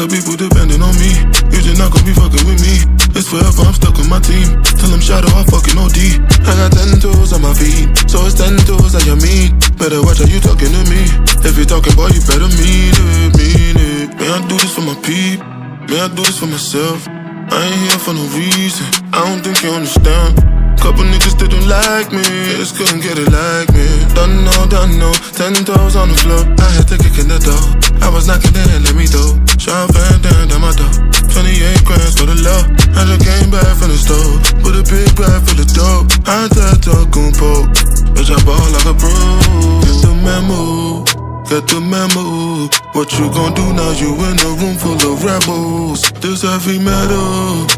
got people depending on me. You just not gon' be fucking with me. It's forever, I'm stuck with my team. Till I'm shadow, I fucking OD. I got 10 toes on my feet, so it's 10 toes that you mean. Better watch how you talking to me. If you talking, boy, you better mean it, mean it. May I do this for my peep? May I do this for myself? I ain't here for no reason, I don't think you understand. Couple niggas didn't like me, just couldn't get it like me. Don't know, 10 toes on the floor. I had to kick in the door, I was knocking in, let me do. Shot fan down my door, 28 grand for the love. I just came back from the store, put a big bag full of dope. I had to goon poke, bitch I ball like a pro. Get the memo, get the memo. What you gon' do now, you in a room full of rebels. This heavy metal,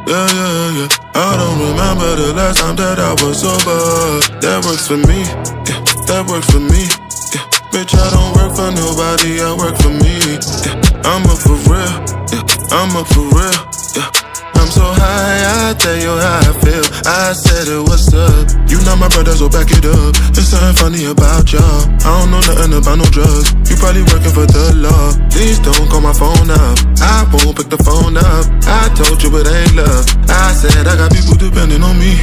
yeah. I don't remember the last time that I was sober. That works for me, yeah, that works for me, yeah. Bitch, I don't work for nobody, I work for me, yeah. I'm up for real, yeah, I'm up for real, yeah. I'm so high, I tell you how I feel. I said it, what's up? You not my brother, so back it up. There's something funny about y'all. I don't know nothing about no drugs. You probably working for the law. Please don't call my phone up, I won't pick the phone up. I told you it ain't love. I said I got people depending on me.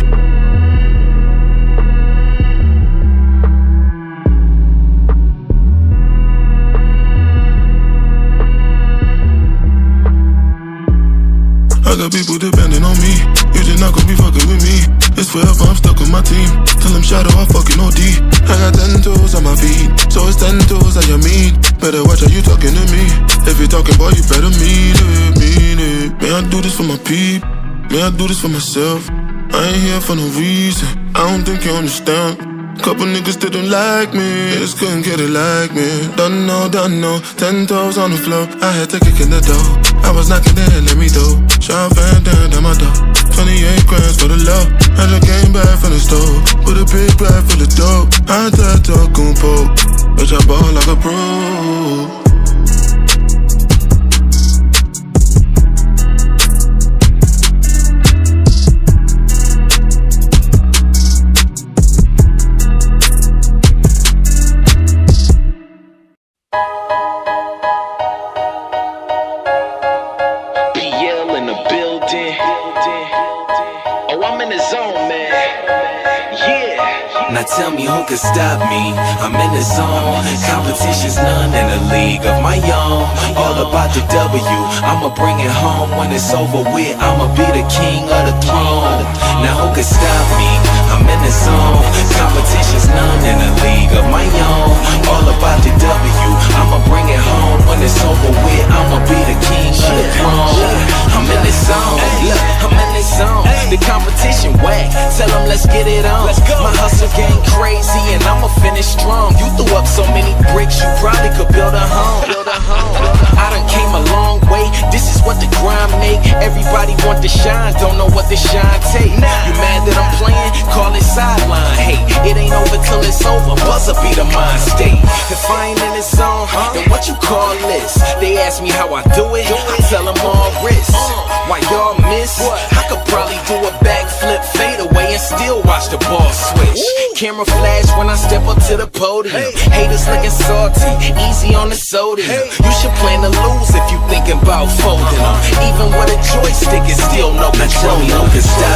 I got people depending on me. You just not gon' be fucking with me. It's forever, I'm stuck with my team. Till I'm shadow, I fucking OD. I got 10 toes on my feet, so it's 10 toes that you mean. Better watch how you talking to me. If you talking, boy, you better mean it, mean it. May I do this for my peep? May I do this for myself? I ain't here for no reason, I don't think you understand. Couple niggas didn't like me, just couldn't get it like me. Don't know, 10 toes on the floor. I had to kick in the door, I was knocking in, let me do. Shot fan down my door, 28 grand for the love. I just came back from the store, put a big bag full of dope. I had to talk goon poke, bitch I ball like a pro. Now tell me who could stop me, I'm in the zone. Competition's none in a league of my own. All about the W, I'ma bring it home. When it's over with, I'ma be the king of the throne. Now who could stop me, I'm in the zone. Competition's none in a league of my own. All about the W, I'ma bring it home. When it's over with, I'ma be the king of the throne. I'm in the zone, look, I'm in the zone. The competition whack, tell them let's get it on. My hustle game crazy and I'ma finish strong. You threw up so many bricks, you probably could build a home. I done came a long way, this is what the grind make. Everybody want to shine, don't know what the shine take. You mad that I'm playing? Call it sideline. Hey, it ain't over till it's over, buzzer be the mind state. If I ain't in the zone, then what you call this? They ask me how I do it, I tell them all wrist. Why y'all miss? I could probably do a backflip, fade away and still watch the ball switch. Camera flash when I step up to the podium. Haters looking salty, easy on the sodium. You should plan to lose if you thinking about folding them. Even with a joystick, it's still no control. Now tell me who can stop